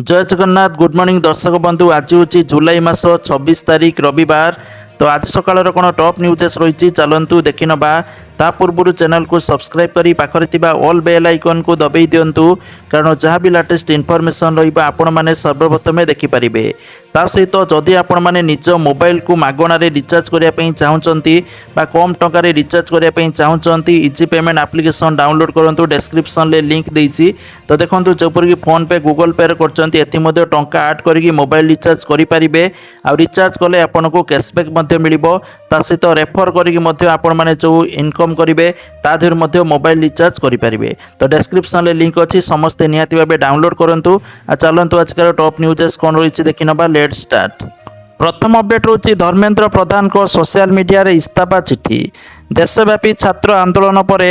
जय Jagannath good morning दर्शक बंधु आज हूँ जुलाई मास 26 तारिख रविवार। तो आज सकाळ कौन टॉप न्यूज रही चलतु देखि नवा ता पूर्व चैनल को सब्सक्राइब करी पाखरे थिबा ऑल बेल आइकन को दबाई दिंतु कारण जहाँ भी लेटेस्ट इनफॉरमेशन रहिबा आपण माने सर्वप्रथमे देखि परिबे। ता सहित जदि आपण माने निज मोबाइल को मागणारे रिचार्ज करिया पई चाहुचंती बा कम टंका रे रिचार्ज करिया पई चाहुचंती इजी पेमेंट एप्लिकेशन डाउनलोड करंतु डिस्क्रिप्शन ले लिंक देइछि। तो देखंतु जेपर कि फोन पे गूगल पे रे करचंती एथि मध्ये टंका ऐड करिकि मोबाइल रिचार्ज करि परिबे। आ रिचार्ज कले आपनको कैशबैक मध्ये मिलिबो। ता सहित रेफर करिकि मध्ये आपण माने जो इनकम करिवे ता देर मध्ये मोबाइल रिचार्ज करि परिबे। तो डिस्क्रिप्शन ले लिंक अछि समस्त निहाती भाबे डाउनलोड करंतु। आ चलंतु आजकर टॉप न्यूज़ कोन रहिछि देखिनबा। Late start. प्रथम अपडेट होछि धर्मेंद्र प्रधान को सोशल मीडिया रे इस्तीफा चिठी। देशव्यापी छात्र आंदोलन पर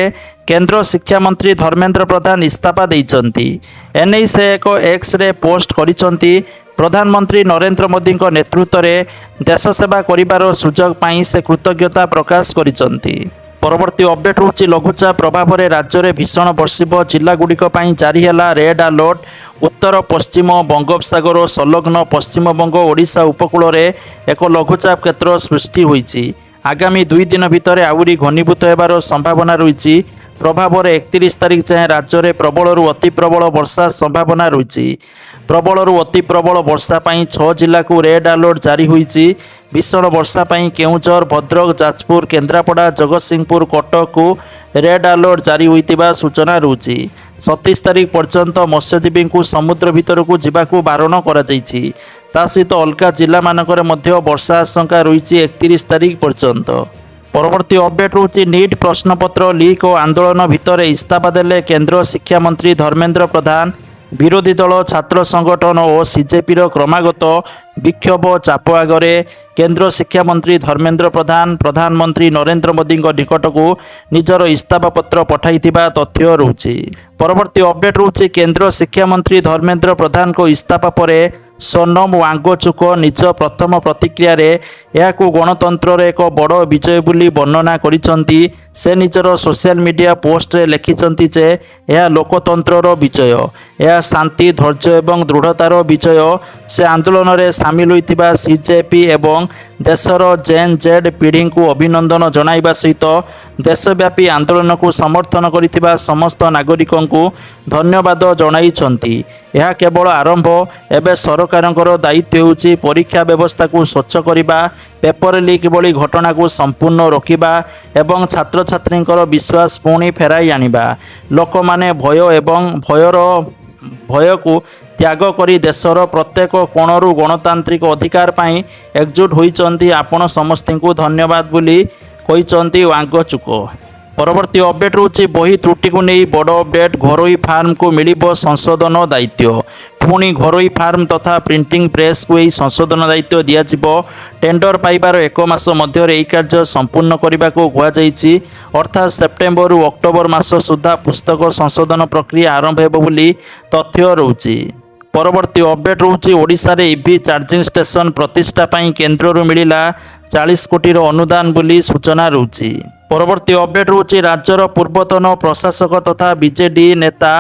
केंद्र शिक्षा मंत्री धर्मेंद्र प्रधान इस्तीफा देइचंती। एनै से एक एक्स रे पोस्ट करिसंती। प्रधानमंत्री नरेंद्र मोदी नेतृत्व में देश सेवा करिबार सुजोग पाई से कृतज्ञता प्रकाश करिसंती। परवर्ती अपडेट होछि लघुचाप प्रभाव में राज्य में भीषण बर्षिब जिलागुड़िक जारी है रेड अलर्ट। उत्तर पश्चिम बंगोपसागर संलग्न पश्चिमबंग ओडिशा उपकूल में एक लघुचाप क्षेत्र सृष्टि होइछि। आगामी 2 दिन भितर आउरी घनीभूत होबार संभावना रही। प्रभाव 31 तारिख जाए राज्य में प्रबल अति प्रबल वर्षा संभावना रही। प्रबल अति प्रबल वर्षा पाई 6 जिला को रेड अलर्ट जारी होइछि। भीषण वर्षा पाई केउझर भद्रक जाजपुर केन्द्रापड़ा जगतसिंहपुर कटक को रेड अलर्ट जारी होइतिबा सूचना रहुछि। 27 तारिख पर्यंत मत्स्यजीवी को समुद्र भीतर को जीवाकू बारण करा जाइछि। ता सहित अलगा जिला मानकर मध्य वर्षा आशंका रही 31 तारिख पर्यंत। परवर्ती अपडेट होछि नीट प्रश्नपत्र लीक और आंदोलन भितर इस्तीफा देले केंद्र शिक्षा मंत्री धर्मेंद्र प्रधान। विरोधी दल छात्र संगठन और सीजेपीर क्रमागत विक्षोभ चाप आगे केंद्र शिक्षा मंत्री धर्मेंद्र प्रधान प्रधानमंत्री नरेंद्र मोदी निकट को निजर इस्तीफा पत्र पठाइथिबा तथ्य रहुछि। परवर्ती अपडेट होछि केंद्र शिक्षा मंत्री धर्मेंद्र प्रधान को इस्तीफा पर सोनम वांगचुक निज प्रथम प्रतिक्रिया यह गणतंत्र एक बड़ विजय बोली वर्णना करिसंती। से निजर सोशल मीडिया पोस्ट रे लिखिसंती जे यह लोकतंत्रर विजय, यह शांति धैर्य एवं दृढ़तार विजय। से आंदोलन में सामिल होइतिबा सीजेपी एवं देशर जेन जेड पीढ़ी को अभिनंदन जणाइबा सहित देशव्यापी आंदोलन को समर्थन करितिबा समस्त नागरिकों को धन्यवाद जणाइछंती। यह केवल आरंभ। एवं सरकार दायित्व होउछि परीक्षा व्यवस्था को स्वच्छ करने, पेपर लीक भली घटना को संपूर्ण रोकवा एवं छात्र छात्री विश्वास पुणी फेराई आनिबा। लोक माने भय एवं भय को त्याग करी देशर प्रत्येक कोणरू गणतांत्रिक अधिकार पाई एकजुट होइचंती। आपण समस्त को धन्यवाद बोली कहिचंती वांगचुक। परवर्ती अपडेट होछि बही त्रुटि को नहीं बड़ अपडेट। घरोई फार्म को मिलिबो संशोधन दायित्व। पुणी घरोई फार्म तथा प्रिंटिंग प्रेस को यही संशोधन दायित्व दियाजिबो। टेंडर पाइबार 1 मास मध्य यह कार्य संपूर्ण करने को कहुଯାଇଛି। अर्थात सेप्टेम्बर रु अक्टोबर मास सुधा पुस्तक संशोधन प्रक्रिया आरंभ हेबो बोली तथ्य रहुछि। परवर्ती अपडेट रोचे ओडिशा रे ईवी चार्जिंग स्टेशन प्रतिष्ठा पाई केंद्र मिलिला 40 कोटी अनुदान बोली सूचना रहुछि। परवर्ती अपडेट रोचे राज्यर पूर्वतन प्रशासक तथा बीजेडी नेता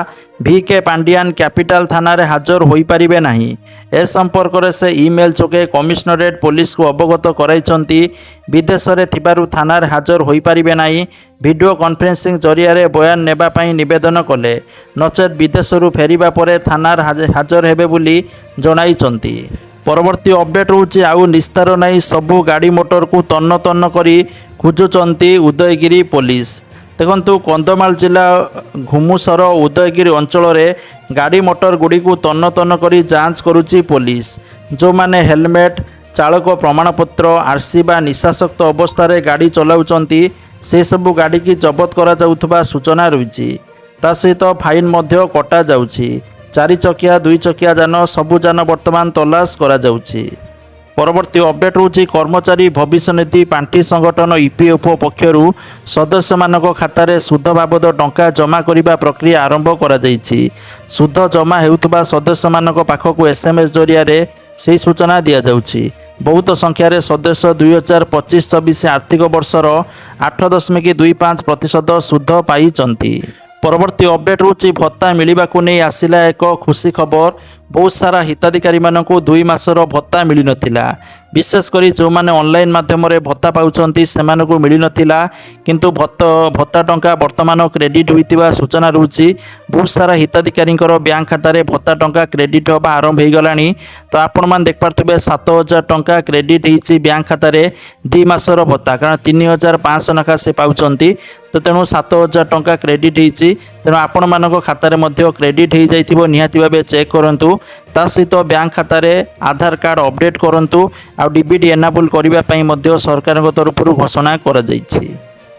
VK पांडियान कैपिटल थाना रे हाजर होई परिबे नाही। ए संपर्क रे से ईमेल जोगे कमिश्नरेट पुलिस को अवगत कराइछंती। विदेश रे थिबारु थाना रे हाजर होई परिबे नाही। वीडियो कॉन्फ्रेंसिंग जरिया रे बयान नेबा पाई निवेदन कले, नचेत विदेश रु फेरिबा परे थाना रे हाजर हेबे बोली जणाइछंती। परवर्ती अपडेट होछि आउ निस्तार नाही सबु गाड़ी मोटर को तन्न तन्न करी खोजुचंती उदयगिरी पुलिस। देखंतु कंधमाल जिला घुमुसर उदयगिरी अंचल रे गाड़ी मोटर गुड़ी को तन्न तन्न करी जांच करुची पुलिस। जो माने हेलमेट चालक प्रमाणपत्र आरसी बा निशाशक्त अवस्था रे गाड़ी चलाउचंती से सबु गाड़ी की जबत करा जाउथबा सूचना रहिछि। ता सहित फाइन मध्य कटा जाउछि। 4 चकिया 2 चकिया जान सबु जान वर्तमान तलाश करा जाउछि। परवर्ती अपडेट होछि कर्मचारी भविष्य निधि पांठी संगठन EPFO पक्षरु सदस्य मानक खाता रे सुध बाबद टंका जमा करिबा प्रक्रिया आरंभ करा जाइछि। सुध जमा हेउतबा सदस्य मानक पाखकु SMS जरिया रे सेही सूचना दिया जाउछि। बहुत संख्यार सदस्य 2025-26 आर्थिक वर्षर 8.25% सुध पाइचंती। परवर्ती अपडेट होछि भत्ता मिलिबा को नहीं आसिला एक खुशी खबर। बहुत सारा हिताधिकारी मानक 2 मासर भत्ता मिल नथिला। विशेषकर जो मैंने ऑनलाइन माध्यम भत्ता पाउछंती सेमानकु मिल नथिला, किंतु भत्ता टंका वर्तमान क्रेडिट होइतिबा सूचना रहउछि। बहुत सारा हिताधिकारी बैंक खाता रे भत्ता टंका क्रेडिट होबा आरंभ हो गलानी। तो आपण मान देख पारथबे 7000 टंका क्रेडिट होइछि बैंक खाता रे 2 मासर भत्ता, कारण 3500 नखा से पाउछंती। तो तेणु 7000 टंका क्रेडिट होइछि। तेणु आपण मानक खाता रे मध्य क्रेडिट हो जाइथिबो, निहाती भाबे चेक करंतु। ता सहित बैंक खाता रे आधार कार्ड अपडेट करंतु। आ डीबीटी एनाबल करबा पई मध्य सरकार तरफ घोषणा करा जाइछि।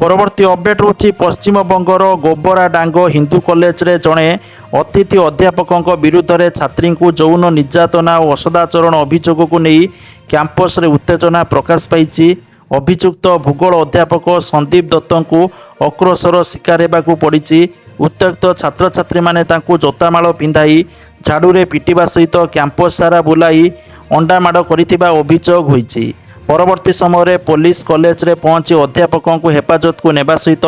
परवर्ती अपडेट होछि पश्चिम बंगर गोबरा डांग हिंदू कॉलेज रे जणे अतिथि अध्यापक विरुद्ध रे छात्री को यौन निर्यातना और असदाचरण अभियोग को नहीं कैंपस रे उत्तेजना प्रकाश पाई। अभियुक्त भूगोल अध्यापक संदीप दत्त को आक्रोशर शिकार होगा पड़ी। उत्त्यक्त छात्र छात्री माने तांको जोतामाଳ पिंधाई झाड़ू पिटिबा सहित कैंपस सारा बुलाई अंडामाड़ करिथिबा अभियोग होईछि। परवर्ती समय पुलिस कॉलेज रे पहुंची अध्यापकों को हेफाजत को नेबा सहित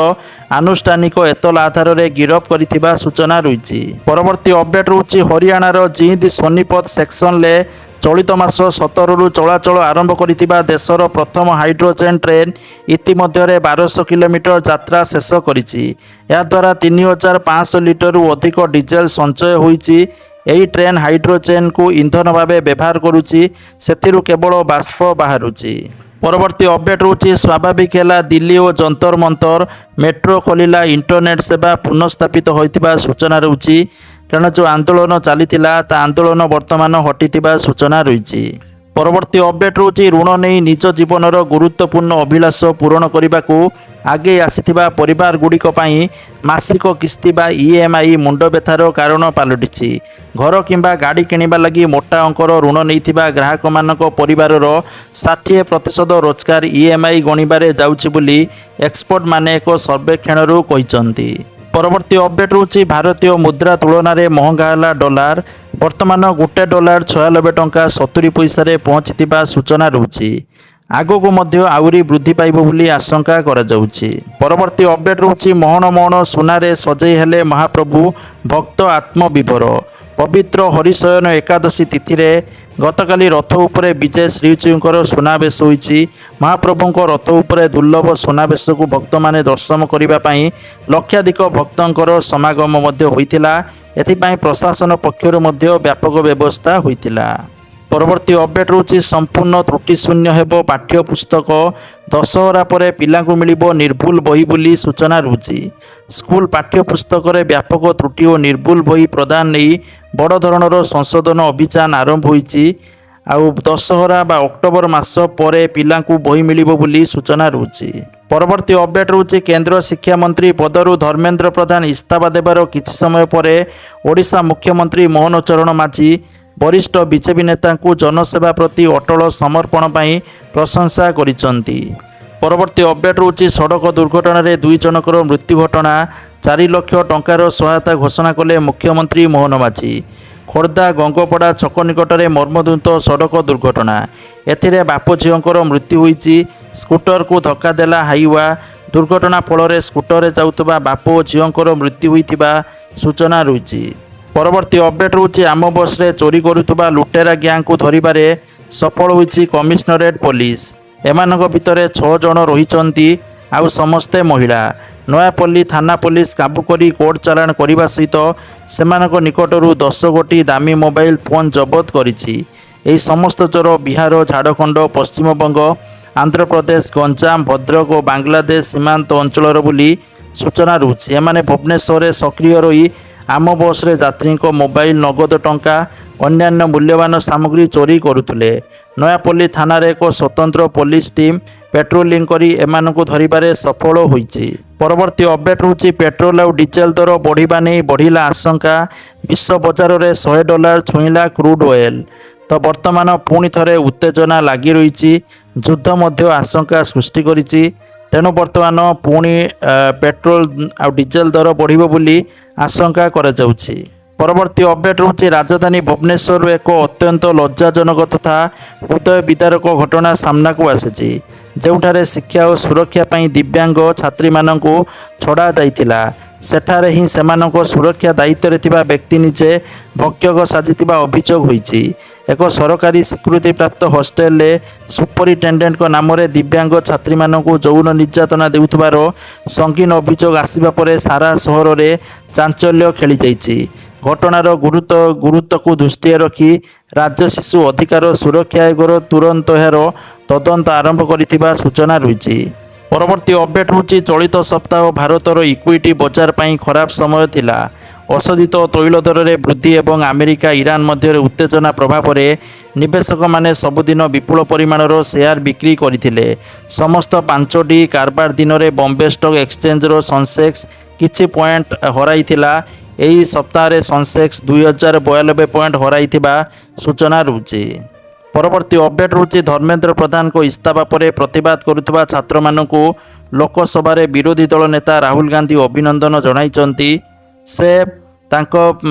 आनुष्ठानिक एतला आधार रे गिरफ करिथिबा सूचना रही। परवर्ती अपडेट रहउछि हरियाणार जींद सोनीपत सेक्शन ले चलित मास 17 रु चलाचल आरंभ करिथिबा देशर प्रथम हाइड्रोजेन ट्रेन इतिमध्य 1200 किलोमीटर यात्रा शेष करिछि। या द्वारा 3500 लिटर रु अधिक डीजेल संचय होईछि। यही ट्रेन हाइड्रोजेन को इंधन भाव व्यवहार करुच्ची, सेथिरु केवल बाष्प बाहरुच्ची। परवर्ती अपडेट होछि स्वाभाविक है दिल्ली और जंतर मंतर मेट्रो खोलिला इंटरनेट सेवा पुनर्स्थापित होइतिबा सूचना रही। कारण जो आंदोलन चलीथिला ता आंदोलन वर्तमान हटिथिबा सूचना रही। परवर्ती अपडेट होछि ऋण नहीं निज जीवनर गुरुत्वपूर्ण अभिलाष पूरण करने को आगे आसीथिबा परिवार गुड़िक पई मासिक किस्ती बा ईएमआई मुंड व्यथार कारण पलटिछि। घर किंबा गाड़ी किनिबा लगी मोटा अंकर ऋण नैथिबा ग्राहक मानक परिवारर 60% रोजगार ईएमआई गणिबारे जाउछि बोली एक्सपर्ट माने एक सर्वेक्षणरू कहिसंती। परवर्ती अपडेट होछि भारतीय मुद्रा तुलन में महंगा है डॉलर। वर्तमान गोटे डॉलर 96 टंका 70 पैसा रे पहुंचीथिबा सूचना रही। आगको मध्य आउरी वृद्धि पाइब बोली आशंका करा जाउछि। परवर्ती अपडेट रहउछि मोहन मोहन सुनारे सजई हेले महाप्रभु भक्त आत्मविभोर। पवित्र हरिशयन एकादशी तिथि रे गतकाली रथ उपरे विजय श्रीजीउंकर सुनावेश होईछि। महाप्रभुंक रथ उपरे दुर्लभ सुनावेश को भक्त माने दर्शन करिबा पई लक्षाधिक भक्तंकर समागम मध्य होइतिला। एथिपाई प्रशासन पक्षर मध्य व्यापक व्यवस्था होइतिला। परवर्ती अपडेट रहउछि संपूर्ण त्रुटि शून्य हेबो पाठ्य पुस्तक। दशहरा पर पिलांकु मिलिबो निर्भुल बही बोली सूचना रहुछि। स्कूल पाठ्य पुस्तक रे व्यापक त्रुटि और निर्भुल बही प्रदान नहीं बड़ धरणर संशोधन अभियान आरंभ होईछि। आउ दशहरा बा अक्टोबर मास पर पिलांकु बही मिलिबो बोली सूचना रहुछि। परवर्ती अपडेट रहउछि केंद्र शिक्षा मंत्री पदरु धर्मेंद्र प्रधान इस्तीफा देबार किछि समय पर ओडिशा मुख्यमंत्री मोहन चरण माझी वरिष्ठ बीजेपी नेता को जनसेवा प्रति अटल समर्पण पर प्रशंसा करिसंती। परवर्ती अपडेट रहउछि सड़क दुर्घटना रे 2 जनकर मृत्यु घटना 4 लाख टंकार सहायता घोषणा कले मुख्यमंत्री मोहन माझी। खोर्धा गंगपड़ा छक निकट में मर्मदुंत सड़क दुर्घटना। एथिरे बाप झीओंकर मृत्यु होईछि। स्कूटर को धक्का देला हाईवा। दुर्घटना फल स्कूटर जाउतबा बाप झीओंकर मृत्यु होइतिबा सूचना रही। परवर्ती अपडेट रहउछि आम बस रे चोरी करुतबा लुटेरा गैंग को धरिबारे सफल होईछि कमिशनरेट पुलिस। एमानक भितरे 6 जण रहिचंती, आउ समस्ते महिला। नयापल्ली थाना पुलिस काबू करी कोर्ट चालाण करने सहित सेमानक निकटरू 10 गोटी दामी मोबाइल फोन जबत करिछि। एही समस्त चोर बिहार, झारखंड, पश्चिमबंग, आंध्र प्रदेश, गंजाम, भद्रक और बांग्लादेश सीमांत अंचल बोली सूचना रही। एमाने भुवनेश्वर सक्रिय रही आम बस रे यात्री मोबाइल, नगद टंका, अन्यान्य मूल्यवान सामग्री चोरी करुले। नयापल्ली थाना रे एक स्वतंत्र पुलिस टीम पेट्रोलिंग करी एमानकु धरिबारे सफल होईछि। परवर्ती अपडेट होछि पेट्रोल और डीजेल दर बढ़िबा नहीं बढ़िला आशंका। विश्व बजार रे $100 छुईला क्रूड ऑयल। तो वर्तमान पुणी थरे उत्तेजना लगी रही। युद्ध मध्य आशंका सृष्टि करिछि। तेणु बर्तमान पुणी पेट्रोल आ डीजेल दर बढ़िबो बोली आशंका करा जाउछि। परवर्ती अपडेट होछि राजधानी भुवनेश्वर एक अत्यंत लज्जाजनक तथा हृदय विदारक घटना सामना को आसीछि। जोठारे शिक्षा और सुरक्षा पई दिव्यांग छात्री मानकु छड़ा जाइतिला। ସେଠାରେ ହିଁ ସେମାନଙ୍କ ସୁରକ୍ଷା ଦାୟିତ୍ୱରେ ଥିବା ବ୍ୟକ୍ତି ନିଜେ ଭକ୍ଷକ ସାଜିଥିବା ଅଭିଯୋଗ ହୋଇଛି। ଏକ ସରକାରୀ ସ୍ୱୀକୃତିପ୍ରାପ୍ତ ହଷ୍ଟେଲରେ ସୁପରିଟେଣ୍ଡେଣ୍ଟଙ୍କ ନାମରେ ଦିବ୍ୟାଙ୍ଗ ଛାତ୍ରୀମାନଙ୍କୁ ଯୌନ ନିର୍ଯାତନା ଦେଉଥିବାର ସଙ୍ଗୀନ ଅଭିଯୋଗ ଆସିବା ପରେ ସାରା ସହରରେ ଚାଞ୍ଚଲ୍ୟ ଖେଳିଯାଇଛି। ଘଟଣାର ଗୁରୁତ୍ୱକୁ ଦୃଷ୍ଟିରେ ରଖି ରାଜ୍ୟ ଶିଶୁ ଅଧିକାର ସୁରକ୍ଷା ଆୟୋଗ ତୁରନ୍ତ ଏହାର ତଦନ୍ତ ଆରମ୍ଭ କରିଥିବା ସୂଚନା ରହିଛି। ପରବର୍ତ୍ତୀ ଅପଡେଟ୍ ହେଉଛି ଚଳିତ ସପ୍ତାହ ଭାରତର ଇକ୍ୱିଟି ବଜାର ପାଇଁ ଖରାପ ସମୟ ଥିଲା। ଅଶୋଧିତ ତୈଳ ଦରରେ ବୃଦ୍ଧି ଏବଂ ଆମେରିକା ଇରାନ ମଧ୍ୟରେ ଉତ୍ତେଜନା ପ୍ରଭାବରେ ନିବେଶକମାନେ ସବୁଦିନ ବିପୁଳ ପରିମାଣର ସେୟାର ବିକ୍ରି କରିଥିଲେ। ସମସ୍ତ 5ଟି କାରବାର ଦିନରେ ବମ୍ବେ ଷ୍ଟକ୍ ଏକ୍ସଚେଞ୍ଜର ସେନ୍ସେକ୍ସ କିଛି ପଏଣ୍ଟ ହରାଇଥିଲା। ଏହି ସପ୍ତାହରେ ସେନ୍ସେକ୍ସ 2092 ପଏଣ୍ଟ ହରାଇଥିବା ସୂଚନା ରହୁଛି। ପରବର୍ତ୍ତୀ ଅପଡେଟ୍ ହେଉଛି ଧର୍ମେନ୍ଦ୍ର ପ୍ରଧାନଙ୍କ ଇସ୍ତଫା ପରେ ପ୍ରତିବାଦ କରୁଥିବା ଛାତ୍ରମାନଙ୍କୁ ଲୋକସଭାରେ ବିରୋଧୀ ଦଳ ନେତା ରାହୁଲ ଗାନ୍ଧୀ ଅଭିନନ୍ଦନ ଜଣାଇଛନ୍ତି। ସେ ତାଙ୍କ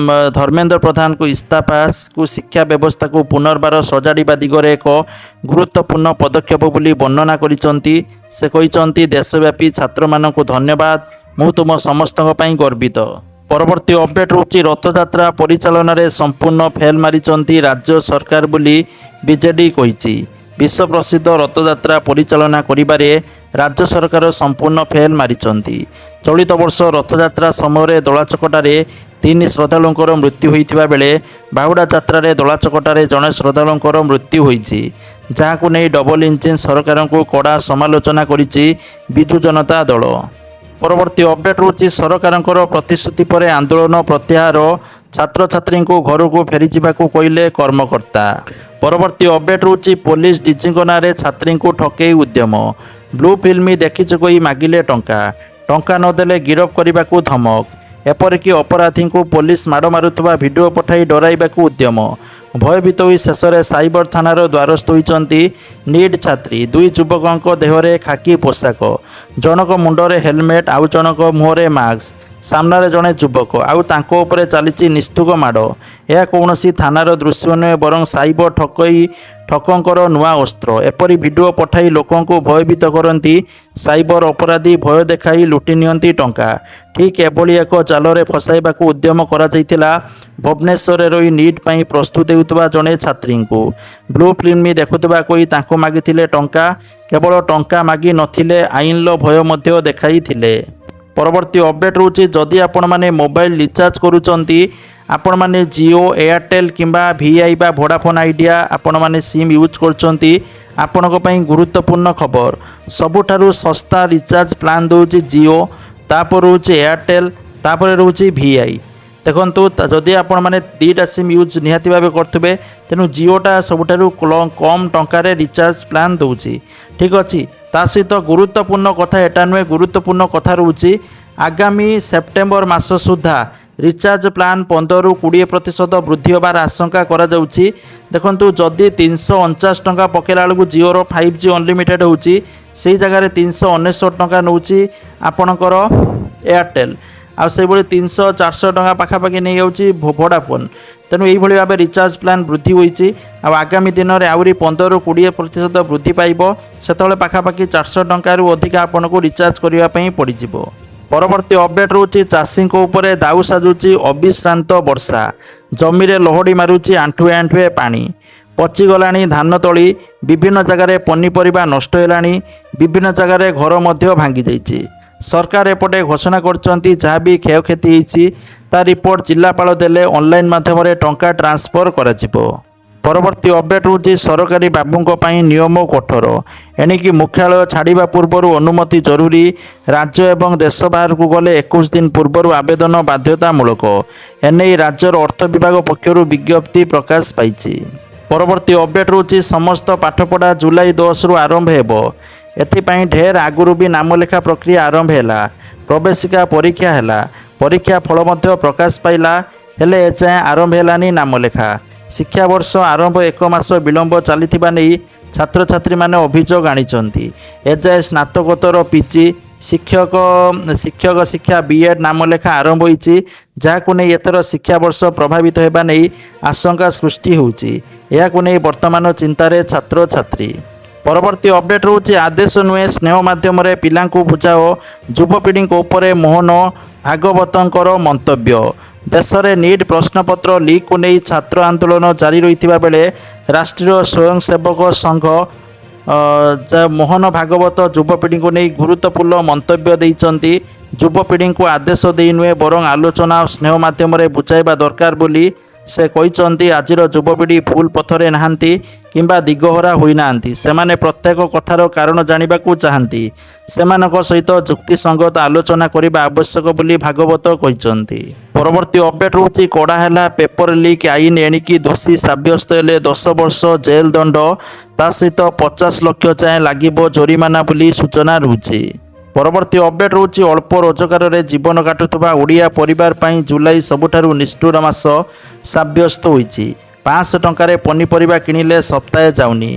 ଧର୍ମେନ୍ଦ୍ର ପ୍ରଧାନଙ୍କ ଇସ୍ତଫାକୁ ଶିକ୍ଷା ବ୍ୟବସ୍ଥାକୁ ପୁନର୍ବାର ସଜାଡ଼ିବା ଦିଗରେ ଏକ ଗୁରୁତ୍ୱପୂର୍ଣ୍ଣ ପଦକ୍ଷେପ ବୋଲି ବର୍ଣ୍ଣନା କରିଛନ୍ତି। ସେ କହିଛନ୍ତି, ଦେଶବ୍ୟାପୀ ଛାତ୍ରମାନଙ୍କୁ ଧନ୍ୟବାଦ, ମୁଁ ତୁମ ସମସ୍ତଙ୍କ ପାଇଁ ଗର୍ବିତ। ପରବର୍ତ୍ତୀ ଅପଡେଟ୍ ହେଉଛି ରଥଯାତ୍ରା ପରିଚାଳନାରେ ସମ୍ପୂର୍ଣ୍ଣ ଫେଲ୍ ମାରିଛନ୍ତି ରାଜ୍ୟ ସରକାର ବୋଲି ବିଜେଡି କହିଛି। ବିଶ୍ୱ ପ୍ରସିଦ୍ଧ ରଥଯାତ୍ରା ପରିଚାଳନା କରିବାରେ ରାଜ୍ୟ ସରକାର ସମ୍ପୂର୍ଣ୍ଣ ଫେଲ୍ ମାରିଛନ୍ତି। ଚଳିତ ବର୍ଷ ରଥଯାତ୍ରା ସମୟରେ ଦଳାଚକଟାରେ 3 ଶ୍ରଦ୍ଧାଳୁଙ୍କର ମୃତ୍ୟୁ ହୋଇଥିବା ବେଳେ ବାହୁଡ଼ା ଯାତ୍ରାରେ ଦଳାଚକଟାରେ ଜଣେ ଶ୍ରଦ୍ଧାଳୁଙ୍କର ମୃତ୍ୟୁ ହୋଇଛି, ଯାହାକୁ ନେଇ ଡବଲ ଇଞ୍ଜିନ୍ ସରକାରଙ୍କୁ କଡ଼ା ସମାଲୋଚନା କରିଛି ବିଜୁ ଜନତା ଦଳ। ପରବର୍ତ୍ତୀ ଅପଡେଟ୍ ହେଉଛି ସରକାରଙ୍କର ପ୍ରତିଶ୍ରୁତି ପରେ ଆନ୍ଦୋଳନ ପ୍ରତ୍ୟାହାର, ଛାତ୍ରଛାତ୍ରୀଙ୍କୁ ଘରକୁ ଫେରିଯିବାକୁ କହିଲେ କର୍ମକର୍ତ୍ତା। ପରବର୍ତ୍ତୀ ଅପଡେଟ୍ ହେଉଛି ପୋଲିସ ଡିଜିଙ୍କ ନାଁରେ ଛାତ୍ରୀଙ୍କୁ ଠକେଇ ଉଦ୍ୟମ। ବ୍ଲୁ ଫିଲ୍ମ ଦେଖିଛୁ କହି ମାଗିଲେ ଟଙ୍କା ନଦେଲେ ଗିରଫ କରିବାକୁ ଧମକ। ଏପରିକି ଅପରାଧୀଙ୍କୁ ପୋଲିସ ମାଡ଼ ମାରୁଥିବା ଭିଡ଼ିଓ ପଠାଇ ଡରାଇବାକୁ ଉଦ୍ୟମ। ଭୟଭୀତ ହୋଇ ଶେଷରେ ସାଇବର ଥାନାର ଦ୍ୱାରସ୍ଥ ହୋଇଛନ୍ତି ନିଟ୍ ଛାତ୍ରୀ। 2 ଯୁବକଙ୍କ ଦେହରେ ଖାକି ପୋଷାକ, ଜଣକ ମୁଣ୍ଡରେ ହେଲମେଟ୍ ଆଉ ଜଣକ ମୁହଁରେ ମାସ୍କ। ସାମ୍ନାରେ ଜଣେ ଯୁବକ ଆଉ ତାଙ୍କ ଉପରେ ଚାଲିଛି ନିସ୍ତୁକ ମାଡ଼। ଏହା କୌଣସି ଥାନାର ଦୃଶ୍ୟ ନୁହେଁ, ବରଂ ସାଇବର ଠକଙ୍କର ନୂଆ ଅସ୍ତ୍ର। ଏପରି ଭିଡ଼ିଓ ପଠାଇ ଲୋକଙ୍କୁ ଭୟଭୀତ କରନ୍ତି ସାଇବର ଅପରାଧୀ, ଭୟ ଦେଖାଇ ଲୁଟି ନିଅନ୍ତି ଟଙ୍କା। ଠିକ୍ ଏଭଳି ଏକ ଜାଲରେ ଫସାଇବାକୁ ଉଦ୍ୟମ କରାଯାଇଥିଲା ଭୁବନେଶ୍ୱରରେ ରହି ନିଟ୍ ପାଇଁ ପ୍ରସ୍ତୁତ ହେଉଥିବା ଜଣେ ଛାତ୍ରୀଙ୍କୁ। ବ୍ଲୁ ଫିଲ୍ମ ଦେଖୁଥିବା କହି ତାଙ୍କୁ ମାଗିଥିଲେ ଟଙ୍କା। କେବଳ ଟଙ୍କା ମାଗି ନଥିଲେ, ଆଇନର ଭୟ ମଧ୍ୟ ଦେଖାଇଥିଲେ। ପରବର୍ତ୍ତୀ ଅପଡେଟ୍ ହେଉଛି ଯଦି ଆପଣମାନେ ମୋବାଇଲ ରିଚାର୍ଜ କରୁଛନ୍ତି, ଆପଣମାନେ ଜିଓ, ଏୟାରଟେଲ୍ କିମ୍ବା ଭିଆଇ ବା ଭୋଡାଫୋନ୍ ଆଇଡିଆ ଆପଣମାନେ ସିମ୍ ୟୁଜ୍ କରୁଛନ୍ତି, ଆପଣଙ୍କ ପାଇଁ ଗୁରୁତ୍ୱପୂର୍ଣ୍ଣ ଖବର। ସବୁଠାରୁ ଶସ୍ତା ରିଚାର୍ଜ ପ୍ଲାନ୍ ଦେଉଛି ଜିଓ, ତାପରେ ରହୁଛି ଏୟାରଟେଲ୍, ତାପରେ ରହୁଛି ଭିଆଇ। ଦେଖନ୍ତୁ, ଯଦି ଆପଣମାନେ 2ଟା ସିମ୍ ୟୁଜ୍ ନିହାତି ଭାବେ କରୁଥିବେ, ତେଣୁ ଜିଓଟା ସବୁଠାରୁ କମ୍ ଟଙ୍କାରେ ରିଚାର୍ଜ ପ୍ଲାନ୍ ଦେଉଛି। ଠିକ୍ ଅଛି, ତା ସହିତ ଗୁରୁତ୍ୱପୂର୍ଣ୍ଣ କଥା ଏଟା ନୁହେଁ, ଗୁରୁତ୍ୱପୂର୍ଣ୍ଣ କଥା ରହୁଛି ଆଗାମୀ ସେପ୍ଟେମ୍ବର ମାସ ସୁଦ୍ଧା ରିଚାର୍ଜ ପ୍ଲାନ୍ 15ରୁ 20% ବୃଦ୍ଧି ହେବାର ଆଶଙ୍କା କରାଯାଉଛି। ଦେଖନ୍ତୁ, ଯଦି 349 ଟଙ୍କା ପକାଇଲା ବେଳକୁ ଜିଓର 5G ଅନଲିମିଟେଡ଼ ହେଉଛି, ସେଇ ଜାଗାରେ 399 ଟଙ୍କା ନେଉଛି ଆପଣଙ୍କର ଏୟାରଟେଲ୍, ଆଉ ସେଇଭଳି 300-400 ଟଙ୍କା ପାଖାପାଖି ନେଇଯାଉଛି ଭୋଡାଫୋନ୍। ତେଣୁ ଏଇଭଳି ଭାବେ ରିଚାର୍ଜ ପ୍ଲାନ୍ ବୃଦ୍ଧି ହୋଇଛି। ଆଉ ଆଗାମୀ ଦିନରେ ଆହୁରି 15ରୁ 20% ବୃଦ୍ଧି ପାଇବ। ସେତେବେଳେ ପାଖାପାଖି 400 ଟଙ୍କାରୁ ଅଧିକା ଆପଣଙ୍କୁ ରିଚାର୍ଜ କରିବା ପାଇଁ ପଡ଼ିଯିବ। ପରବର୍ତ୍ତୀ ଅପଡେଟ୍ ରହୁଛି ଚାଷୀଙ୍କ ଉପରେ ଦାଉ ସାଜୁଛି ଅବିଶ୍ରାନ୍ତ ବର୍ଷା। ଜମିରେ ଲହଡ଼ି ମାରୁଛି ଆଣ୍ଠୁଏ ଆଣ୍ଠୁଏ ପାଣି। ପଚିଗଲାଣି ଧାନ ତଳି, ବିଭିନ୍ନ ଜାଗାରେ ପନିପରିବା ନଷ୍ଟ ହେଲାଣି, ବିଭିନ୍ନ ଜାଗାରେ ଘର ମଧ୍ୟ ଭାଙ୍ଗି ଯାଇଛି। ସରକାର ଏପଟେ ଘୋଷଣା କରିଛନ୍ତି ଯାହା ବି କ୍ଷୟକ୍ଷତି ହୋଇଛି ତା ରିପୋର୍ଟ ଜିଲ୍ଲାପାଳ ଦେଲେ ଅନଲାଇନ୍ ମାଧ୍ୟମରେ ଟଙ୍କା ଟ୍ରାନ୍ସଫର କରାଯିବ। ପରବର୍ତ୍ତୀ ଅପଡେଟ୍ ହେଉଛି ସରକାରୀ ବାବୁଙ୍କ ପାଇଁ ନିୟମ କଠୋର। ଏଣିକି ମୁଖ୍ୟାଳୟ ଛାଡ଼ିବା ପୂର୍ବରୁ ଅନୁମତି ଜରୁରୀ। ରାଜ୍ୟ ଏବଂ ଦେଶ ବାହାରକୁ ଗଲେ 21 ଦିନ ପୂର୍ବରୁ ଆବେଦନ ବାଧ୍ୟତାମୂଳକ। ଏନେଇ ରାଜ୍ୟର ଅର୍ଥ ବିଭାଗ ପକ୍ଷରୁ ବିଜ୍ଞପ୍ତି ପ୍ରକାଶ ପାଇଛି। ପରବର୍ତ୍ତୀ ଅପଡେଟ୍ ହେଉଛି ସମସ୍ତ ପାଠପଢ଼ା ଜୁଲାଇ 10ରୁ ଆରମ୍ଭ ହେବ। ଏଥିପାଇଁ ଢେର ଆଗରୁ ବି ନାମଲେଖା ପ୍ରକ୍ରିୟା ଆରମ୍ଭ ହେଲା। ପ୍ରବେଶିକା ପରୀକ୍ଷା ହେଲା, ପରୀକ୍ଷା ଫଳ ମଧ୍ୟ ପ୍ରକାଶ ପାଇଲା, ହେଲେ ଏଯାଏଁ ଆରମ୍ଭ ହେଲାନି ନାମଲେଖା। ଶିକ୍ଷାବର୍ଷ ଆରମ୍ଭ 1 ମାସ ବିଳମ୍ବ ଚାଲିଥିବା ନେଇ ଛାତ୍ରଛାତ୍ରୀମାନେ ଅଭିଯୋଗ ଆଣିଛନ୍ତି। ଏଯାଏଁ ସ୍ନାତକୋତ୍ତର ପିଜି, ଶିକ୍ଷା ବିଏଡ୍ ନାମଲେଖା ଆରମ୍ଭ ହୋଇଛି, ଯାହାକୁ ନେଇ ଏଥର ଶିକ୍ଷାବର୍ଷ ପ୍ରଭାବିତ ହେବା ନେଇ ଆଶଙ୍କା ସୃଷ୍ଟି ହେଉଛି। ଏହାକୁ ନେଇ ବର୍ତ୍ତମାନ ଚିନ୍ତାରେ ଛାତ୍ରଛାତ୍ରୀ। ପରବର୍ତ୍ତୀ ଅପଡେଟ୍ ରହୁଛି ଆଦେଶ ନୁହେଁ, ସ୍ନେହ ମାଧ୍ୟମରେ ପିଲାଙ୍କୁ ବୁଝାଅ। ଯୁବପିଢ଼ିଙ୍କ ଉପରେ ମୋହନ ଭାଗବତଙ୍କର ମନ୍ତବ୍ୟ। ଦେଶରେ ନିଟ୍ ପ୍ରଶ୍ନପତ୍ର ଲିକ୍କୁ ନେଇ ଛାତ୍ର ଆନ୍ଦୋଳନ ଜାରି ରହିଥିବା ବେଳେ ରାଷ୍ଟ୍ରୀୟ ସ୍ୱୟଂସେବକ ସଂଘ ମୋହନ ଭାଗବତ ଯୁବପିଢ଼ିଙ୍କୁ ନେଇ ଗୁରୁତ୍ୱପୂର୍ଣ୍ଣ ମନ୍ତବ୍ୟ ଦେଇଛନ୍ତି। ଯୁବପିଢ଼ିଙ୍କୁ ଆଦେଶ ଦେଇ ନୁହେଁ ବରଂ ଆଲୋଚନା ଓ ସ୍ନେହ ମାଧ୍ୟମରେ ବୁଝାଇବା ଦରକାର ବୋଲି ସେ କହିଛନ୍ତି। ଆଜିର ଯୁବପିଢ଼ି ଭୁଲ ପଥରେ ନାହାନ୍ତି କିମ୍ବା ଦିଗହରା ହୋଇନାହାନ୍ତି। ସେମାନେ ପ୍ରତ୍ୟେକ କଥାର କାରଣ ଜାଣିବାକୁ ଚାହାନ୍ତି। ସେମାନଙ୍କ ସହିତ ଯୁକ୍ତିସଙ୍ଗତ ଆଲୋଚନା କରିବା ଆବଶ୍ୟକ ବୋଲି ଭାଗବତ କହିଛନ୍ତି। ପରବର୍ତ୍ତୀ ଅପଡେଟ୍ ହେଉଛି କଡ଼ା ହେଲା ପେପର ଲିକ୍ ଆଇନ ଏଣିକି ଦୋଷୀ ସାବ୍ୟସ୍ତ ହେଲେ 10 ବର୍ଷ ଜେଲ୍ ଦଣ୍ଡ ତା ସହିତ 50 ଲକ୍ଷ ଯାଏଁ ଲାଗିବ ଜୋରିମାନା ବୋଲି ସୂଚନା ରହୁଛି। ପରବର୍ତ୍ତୀ ଅପଡେଟ୍ ହେଉଛି ଅଳ୍ପ ରୋଜଗାରରେ ଜୀବନ କାଟୁଥିବା ଓଡ଼ିଆ ପରିବାର ପାଇଁ ଜୁଲାଇ ସବୁଠାରୁ ନିଷ୍ଠୁର ମାସ ସାବ୍ୟସ୍ତ ହୋଇଛି। 500 ଟଙ୍କାରେ ପନିପରିବା କିଣିଲେ ସପ୍ତାହେ ଯାଉନି।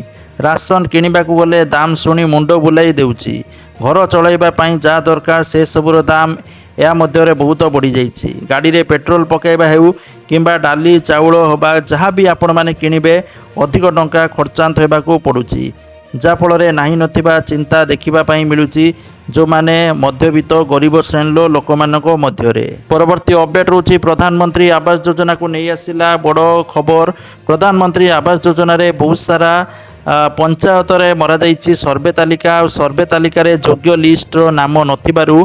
ରାସନ କିଣିବାକୁ ଗଲେ ଦାମ ଶୁଣି ମୁଣ୍ଡ ବୁଲାଇ ଦେଉଛି। ଘର ଚଳାଇବା ପାଇଁ ଯାହା ଦରକାର ସେସବୁର ଦାମ ଏହା ମଧ୍ୟରେ ବହୁତ ବଢ଼ିଯାଇଛି। ଗାଡ଼ିରେ ପେଟ୍ରୋଲ ପକାଇବା ହେଉ କିମ୍ବା ଡାଲି ଚାଉଳ ବା ଯାହା ବି ଆପଣମାନେ କିଣିବେ ଅଧିକ ଟଙ୍କା ଖର୍ଚ୍ଚାନ୍ତ ହେବାକୁ ପଡ଼ୁଛି। ଯାହାଫଳରେ ନାହିଁ ନଥିବା ଚିନ୍ତା ଦେଖିବା ପାଇଁ ମିଳୁଛି ଯେଉଁମାନେ ମଧ୍ୟବିତ୍ତ ଗରିବ ଶ୍ରେଣୀର ଲୋକମାନଙ୍କ ମଧ୍ୟରେ। ପରବର୍ତ୍ତୀ ଅପଡେଟ୍ ହେଉଛି ପ୍ରଧାନମନ୍ତ୍ରୀ ଆବାସ ଯୋଜନାକୁ ନେଇ ଆସିଲା ବଡ଼ ଖବର। ପ୍ରଧାନମନ୍ତ୍ରୀ ଆବାସ ଯୋଜନାରେ ବହୁତ ସାରା ପଞ୍ଚାୟତରେ ମରାଯାଇଛି ସର୍ଭେ ତାଲିକା ଆଉ ସର୍ଭେ ତାଲିକାରେ ଯୋଗ୍ୟ ଲିଷ୍ଟର ନାମ ନଥିବାରୁ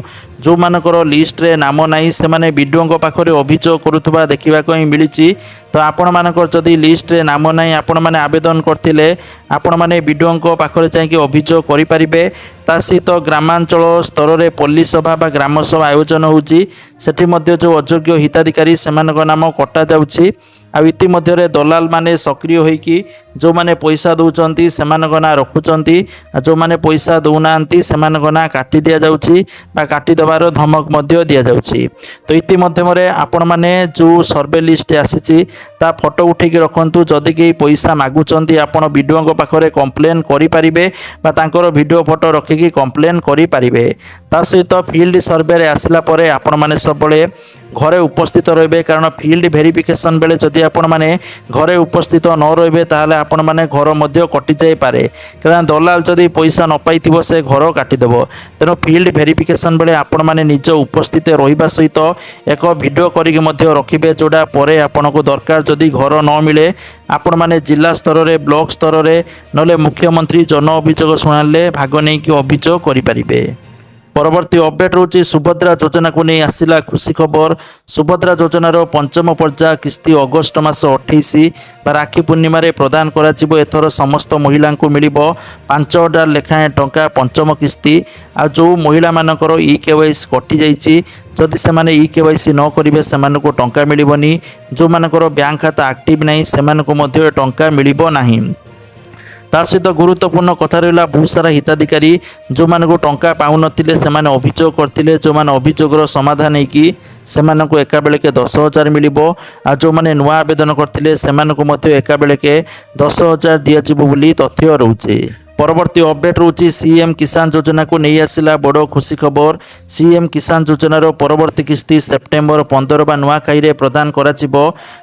ଯେଉଁମାନଙ୍କର ଲିଷ୍ଟରେ ନାମ ନାହିଁ ସେମାନେ ବିଡ଼ିଓଙ୍କ ପାଖରେ ଅଭିଯୋଗ କରୁଥିବା ଦେଖିବାକୁ ହିଁ ମିଳିଛି। ତ ଆପଣମାନଙ୍କର ଯଦି ଲିଷ୍ଟରେ ନାମ ନାହିଁ ଆପଣମାନେ ଆବେଦନ କରିଥିଲେ ଆପଣମାନେ ବିଡ଼ିଓଙ୍କ ପାଖରେ ଯାଇକି ଅଭିଯୋଗ କରିପାରିବେ। ତା ସହିତ ଗ୍ରାମାଞ୍ଚଳ ସ୍ତରରେ ପଲ୍ଲୀ ସଭା ବା ଗ୍ରାମ ସଭା ଆୟୋଜନ ହେଉଛି ସେଠି ମଧ୍ୟ ଯେଉଁ ଅଯୋଗ୍ୟ ହିତାଧିକାରୀ ସେମାନଙ୍କ ନାମ କଟାଯାଉଛି। ଆଉ ଇତିମଧ୍ୟରେ ଦଲାଲ ମାନେ ସକ୍ରିୟ ହୋଇକି ଯେଉଁମାନେ ପଇସା ଦେଉଛନ୍ତି ସେମାନଙ୍କ ନାଁ ରଖୁଛନ୍ତି ଆଉ ଯେଉଁମାନେ ପଇସା ଦେଉନାହାନ୍ତି ସେମାନଙ୍କ ନାଁ କାଟି ଦିଆଯାଉଛି ବା କାଟିଦେବାର ଧମକ ମଧ୍ୟ ଦିଆଯାଉଛି। ତ ଇତିମଧ୍ୟରେ ଆପଣମାନେ ଯେଉଁ ସର୍ଭେ ଲିଷ୍ଟ ଆସିଛି ତା ଫଟୋ ଉଠେଇକି ରଖନ୍ତୁ। ଯଦି କେହି ପଇସା ମାଗୁଛନ୍ତି ଆପଣ ବିଡ଼ିଓଙ୍କ ପାଖରେ କମ୍ପ୍ଲେନ୍ କରିପାରିବେ ବା ତାଙ୍କର ଭିଡ଼ିଓ ଫଟୋ ରଖିକି କମ୍ପ୍ଲେନ୍ କରିପାରିବେ। ତା ସହିତ ଫିଲ୍ଡ ସର୍ଭେରେ ଆସିଲା ପରେ ଆପଣମାନେ ସବୁବେଳେ ଘରେ ଉପସ୍ଥିତ ରହିବେ କାରଣ ଫିଲ୍ଡ ଭେରିଫିକେସନ୍ ବେଳେ ଯଦି ଆପଣମାନେ ଘରେ ଉପସ୍ଥିତ ନ ରହିବେ ତାହେଲେ ଆପଣମାନେ ଘର ମଧ୍ୟ କଟିଯାଇପାରେ କାରଣ ଦଲାଲ ଯଦି ପଇସା ନ ପାଇଥିବ ସେ ଘର କାଟିଦେବ। ତେଣୁ ଫିଲ୍ଡ ଭେରିଫିକେସନ୍ ବେଳେ ଆପଣମାନେ ନିଜ ଉପସ୍ଥିତ ରହିବା ସହିତ ଏକ ଭିଡ଼ିଓ କରିକି ମଧ୍ୟ ରଖିବେ ଯେଉଁଟା ପରେ ଆପଣଙ୍କୁ ଦରକାର ଯଦି ଘର ନ ମିଳେ ଆପଣମାନେ ଜିଲ୍ଲା ସ୍ତରରେ ବ୍ଲକ ସ୍ତରରେ ନହେଲେ ମୁଖ୍ୟମନ୍ତ୍ରୀ ଜନ ଅଭିଯୋଗ ଶୁଣାଇଲେ ଭାଗ ନେଇକି ଅଭିଯୋଗ କରିପାରିବେ। ପରବର୍ତ୍ତୀ ଅପଡେଟ୍ ହେଉଛି ସୁଭଦ୍ରା ଯୋଜନାକୁ ନେଇ ଆସିଲା ଖୁସି ଖବର। ସୁଭଦ୍ରା ଯୋଜନାର ପଞ୍ଚମ ପର୍ଯ୍ୟାୟ କିସ୍ତି ଅଗଷ୍ଟ ମାସ 28 ବା ରାକ୍ଷୀ ପୂର୍ଣ୍ଣିମାରେ ପ୍ରଦାନ କରାଯିବ। ଏଥର ସମସ୍ତ ମହିଳାଙ୍କୁ ମିଳିବ 5,000 ଲେଖାଏଁ ଟଙ୍କା ପଞ୍ଚମ କିସ୍ତି। ଆଉ ଯେଉଁ ମହିଳାମାନଙ୍କର EKYC କଟିଯାଇଛି ଯଦି ସେମାନେ EKYC ନ କରିବେ ସେମାନଙ୍କୁ ଟଙ୍କା ମିଳିବନି। ଯେଉଁମାନଙ୍କର ବ୍ୟାଙ୍କ ଖାତା ଆକ୍ଟିଭ୍ ନାହିଁ ସେମାନଙ୍କୁ ମଧ୍ୟ ଟଙ୍କା ମିଳିବ ନାହିଁ। ତା ସହିତ ଗୁରୁତ୍ୱପୂର୍ଣ୍ଣ କଥା ରହିଲା ବହୁତ ସାରା ହିତାଧିକାରୀ ଯେଉଁମାନଙ୍କୁ ଟଙ୍କା ପାଉନଥିଲେ ସେମାନେ ଅଭିଯୋଗ କରିଥିଲେ। ଯେଉଁମାନେ ଅଭିଯୋଗର ସମାଧାନ ହେଇକି ସେମାନଙ୍କୁ ଏକାବେଳକେ 10,000 ମିଳିବ। ଆଉ ଯେଉଁମାନେ ନୂଆ ଆବେଦନ କରିଥିଲେ ସେମାନଙ୍କୁ ମଧ୍ୟ ଏକାବେଳକେ 10,000 ଦିଆଯିବ ବୋଲି ତଥ୍ୟ ରହୁଛି। ପରବର୍ତ୍ତୀ ଅପଡେଟ୍ ରହୁଛି CM କିଷାନ ଯୋଜନାକୁ ନେଇ ଆସିଲା ବଡ଼ ଖୁସି ଖବର। CM କିଷାନ ଯୋଜନାର ପରବର୍ତ୍ତୀ କିସ୍ତି ସେପ୍ଟେମ୍ବର 15 ବା ନୂଆଖାଇରେ ପ୍ରଦାନ କରାଯିବ।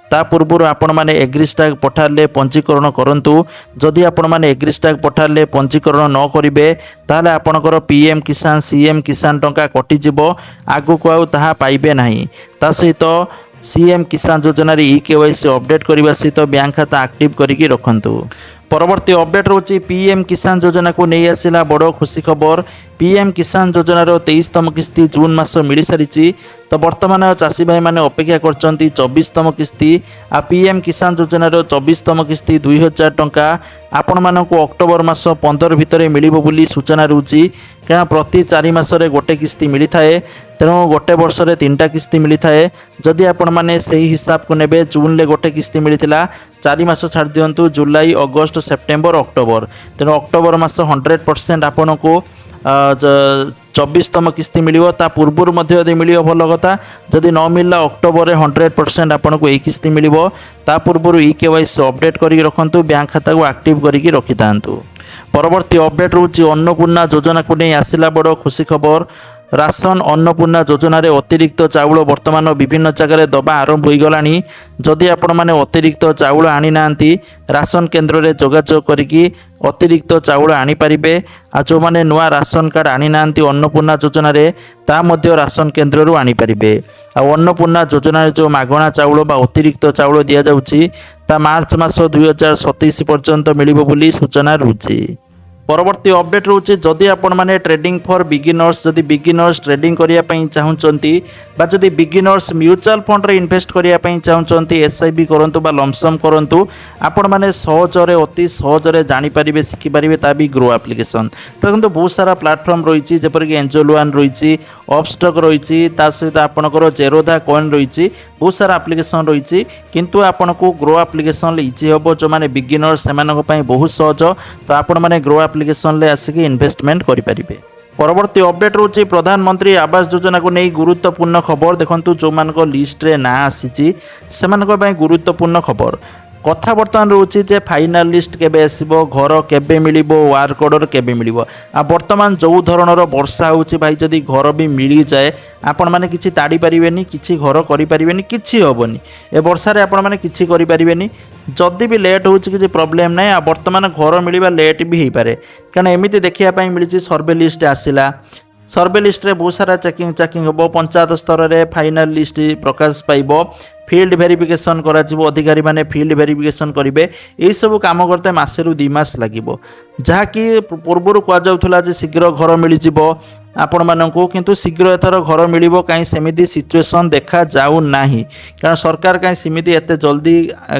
ତା ପୂର୍ବରୁ ଆପଣମାନେ ଏଗ୍ରିଷ୍ଟାଗ ପୋର୍ଟାଲରେ ପଞ୍ଜୀକରଣ କରନ୍ତୁ। ଯଦି ଆପଣମାନେ ଏଗ୍ରିଷ୍ଟାଗ ପୋର୍ଟାଲରେ ପଞ୍ଜୀକରଣ ନ କରିବେ ତାହେଲେ ଆପଣଙ୍କର PM କିଷାନ CM କିଷାନ ଟଙ୍କା କଟିଯିବ ଆଗକୁ ଆଉ ତାହା ପାଇବେ ନାହିଁ। ତା ସହିତ CM କିଷାନ ଯୋଜନାରେ EKYC ଅପଡେଟ୍ କରିବା ସହିତ ବ୍ୟାଙ୍କ ଖାତା ଆକ୍ଟିଭ୍ କରିକି ରଖନ୍ତୁ। ପରବର୍ତ୍ତୀ ଅପଡେଟ୍ ରହୁଛି PM କିଷାନ ଯୋଜନାକୁ ନେଇ ଆସିଲା ବଡ଼ ଖୁସି ଖବର। PM କିଷାନ ଯୋଜନାର 23ତମ କିସ୍ତି ଜୁନ୍ ମାସ ମିଳିସାରିଛି। ତ ବର୍ତ୍ତମାନ ଚାଷୀ ଭାଇମାନେ ଅପେକ୍ଷା କରିଛନ୍ତି 24ତମ କିସ୍ତି। ଆଉ PM କିଷାନ ଯୋଜନାର 24ତମ କିସ୍ତି 2,000 ଟଙ୍କା ଆପଣମାନଙ୍କୁ ଅକ୍ଟୋବର ମାସ 15 ଭିତରେ ମିଳିବ ବୋଲି ସୂଚନା ରହୁଛି। କାରଣ ପ୍ରତି 4 ମାସରେ ଗୋଟେ କିସ୍ତି ମିଳିଥାଏ ତେଣୁ ଗୋଟେ ବର୍ଷରେ 3ଟା କିସ୍ତି ମିଳିଥାଏ। ଯଦି ଆପଣମାନେ ସେହି ହିସାବକୁ ନେବେ ଜୁନ୍ରେ ଗୋଟେ କିସ୍ତି ମିଳିଥିଲା 4 ମାସ ଛାଡ଼ି ଦିଅନ୍ତୁ ଜୁଲାଇ ଅଗଷ୍ଟ ସେପ୍ଟେମ୍ବର ଅକ୍ଟୋବର ତେଣୁ ଅକ୍ଟୋବର ମାସ 100% ଆପଣଙ୍କୁ 24ତମ କିସ୍ତି ମିଳିବ। ତା ପୂର୍ବରୁ ମଧ୍ୟ ଯଦି ମିଳିବ ଭଲ କଥା ଯଦି ନ ମିଳିଲା ଅକ୍ଟୋବରରେ 100% ଆପଣଙ୍କୁ ଏହି କିସ୍ତି ମିଳିବ। ତା ପୂର୍ବରୁ EKYC ଅପଡେଟ୍ କରିକି ରଖନ୍ତୁ ବ୍ୟାଙ୍କ ଖାତାକୁ ଆକ୍ଟିଭ୍ କରିକି ରଖିଥାନ୍ତୁ। ପରବର୍ତ୍ତୀ ଅପଡେଟ୍ ରହୁଛି ଅନ୍ନପୂର୍ଣ୍ଣା ଯୋଜନାକୁ ନେଇ ଆସିଲା ବଡ଼ ଖୁସି ଖବର। ରାସନ ଅନ୍ନପୂର୍ଣ୍ଣା ଯୋଜନାରେ ଅତିରିକ୍ତ ଚାଉଳ ବର୍ତ୍ତମାନ ବିଭିନ୍ନ ଜାଗାରେ ଦେବା ଆରମ୍ଭ ହୋଇଗଲାଣି। ଯଦି ଆପଣମାନେ ଅତିରିକ୍ତ ଚାଉଳ ଆଣିନାହାନ୍ତି ରାସନ କେନ୍ଦ୍ରରେ ଯୋଗାଯୋଗ କରିକି ଅତିରିକ୍ତ ଚାଉଳ ଆଣିପାରିବେ। ଆଉ ଯେଉଁମାନେ ନୂଆ ରାସନ କାର୍ଡ଼ ଆଣିନାହାନ୍ତି ଅନ୍ନପୂର୍ଣ୍ଣା ଯୋଜନାରେ ତା ମଧ୍ୟ ରାସନ କେନ୍ଦ୍ରରୁ ଆଣିପାରିବେ। ଆଉ ଅନ୍ନପୂର୍ଣ୍ଣା ଯୋଜନାରେ ଯେଉଁ ମାଗଣା ଚାଉଳ ବା ଅତିରିକ୍ତ ଚାଉଳ ଦିଆଯାଉଛି ତା ମାର୍ଚ୍ଚ ମାସ 2027 ପର୍ଯ୍ୟନ୍ତ ମିଳିବ ବୋଲି ସୂଚନା ରହୁଛି। ପରବର୍ତ୍ତୀ ଅପଡେଟ୍ ରହୁଛି ଯଦି ଆପଣମାନେ ଟ୍ରେଡିଂ ଫର୍ ବିଗିନର୍ସ ଯଦି ବିଗିନର୍ସ ଟ୍ରେଡିଂ କରିବା ପାଇଁ ଚାହୁଁଛନ୍ତି ବା ଯଦି ବିଗିନର୍ସ ମ୍ୟୁଚୁଆଲ ଫଣ୍ଡରେ ଇନଭେଷ୍ଟ କରିବା ପାଇଁ ଚାହୁଁଛନ୍ତି SIP କରନ୍ତୁ ବା ଲମ୍ସମ୍ କରନ୍ତୁ ଆପଣମାନେ ସହଜରେ ଅତି ସହଜରେ ଜାଣିପାରିବେ ଶିଖିପାରିବେ ତା ବି ଗ୍ରୋ ଆପ୍ଲିକେସନ୍। ତ କିନ୍ତୁ ବହୁତ ସାରା ପ୍ଲାଟଫର୍ମ ରହିଛି ଯେପରିକି ଏଞ୍ଜେଲ ୱାନ୍ ରହିଛି ଅପଷ୍ଟକ୍ ରହିଛି ତା ସହିତ ଆପଣଙ୍କର ଜେରୋଧା କଏନ୍ ରହିଛି ବହୁତ ସାରା ଆପ୍ଲିକେସନ୍ ରହିଛି କିନ୍ତୁ ଆପଣଙ୍କୁ ଗ୍ରୋ ଆପ୍ଲିକେସନ୍ ଇଜି ହେବ ଯେଉଁମାନେ ବିଗିନର୍ସ ସେମାନଙ୍କ ପାଇଁ ବହୁତ ସହଜ। ତ ଆପଣମାନେ ଗ୍ରୋ ଆପ୍ଲିକେସନ୍ରେ ଆସିକି ଇନଭେଷ୍ଟମେଣ୍ଟ କରିପାରିବେ। ପରବର୍ତ୍ତୀ ଅପଡେଟ୍ ରହୁଛି ପ୍ରଧାନମନ୍ତ୍ରୀ ଆବାସ ଯୋଜନାକୁ ନେଇ ଗୁରୁତ୍ୱପୂର୍ଣ୍ଣ ଖବର। ଦେଖନ୍ତୁ ଯେଉଁମାନଙ୍କ ଲିଷ୍ଟରେ ନାଁ ଆସିଛି ସେମାନଙ୍କ ପାଇଁ ଗୁରୁତ୍ୱପୂର୍ଣ୍ଣ ଖବର। କଥା ବର୍ତ୍ତମାନ ରହୁଛି ଯେ ଫାଇନାଲ ଲିଷ୍ଟ କେବେ ଆସିବ ଘର କେବେ ମିଳିବ ୱାର୍କ ଅର୍ଡ଼ର କେବେ ମିଳିବ। ଆଉ ବର୍ତ୍ତମାନ ଯେଉଁ ଧରଣର ବର୍ଷା ହେଉଛି ଭାଇ ଯଦି ଘର ବି ମିଳିଯାଏ ଆପଣମାନେ କିଛି ତାଡ଼ି ପାରିବେନି କିଛି ଘର କରିପାରିବେନି କିଛି ହେବନି। ଏ ବର୍ଷାରେ ଆପଣମାନେ କିଛି କରିପାରିବେନି। ଯଦି ବି ଲେଟ୍ ହେଉଛି କିଛି ପ୍ରୋବ୍ଲେମ୍ ନାହିଁ। ଆଉ ବର୍ତ୍ତମାନ ଘର ମିଳିବା ଲେଟ୍ ବି ହେଇପାରେ କାରଣ ଏମିତି ଦେଖିବା ପାଇଁ ମିଳିଛି ସର୍ଭେ ଲିଷ୍ଟ ଆସିଲା ସର୍ଭେ লিষ্টରେ ବହୁତ ସାରା ଚେକିଂ ହେବ ପଞ୍ଚାୟତ ସ୍ତରରେ ଫାଇନାଲ ଲିଷ୍ଟ ପ୍ରକାଶ ପାଇବ ଫିଲ୍ଡ ଭେରିଫିକେସନ୍ କରାଯିବ ଅଧିକାରୀମାନେ ଫିଲ୍ଡ ଭେରିଫିକେସନ୍ କରିବେ। ଏହିସବୁ କାମ କରତେ ମାସରୁ 2 ମାସ ଲାଗିବ ଯାହାକି ପୂର୍ବରୁ କୁହାଯାଉଥିଲା ଯେ ଶୀଘ୍ର ଘର ମିଳିଯିବ ଆପଣମାନଙ୍କୁ କିନ୍ତୁ ଶୀଘ୍ର ଏଥର ଘର ମିଳିବ କାହିଁ ସେମିତି ସିଚୁଏସନ୍ ଦେଖାଯାଉନାହିଁ କାରଣ ସରକାର କାହିଁ ସେମିତି ଏତେ ଜଲ୍ଦି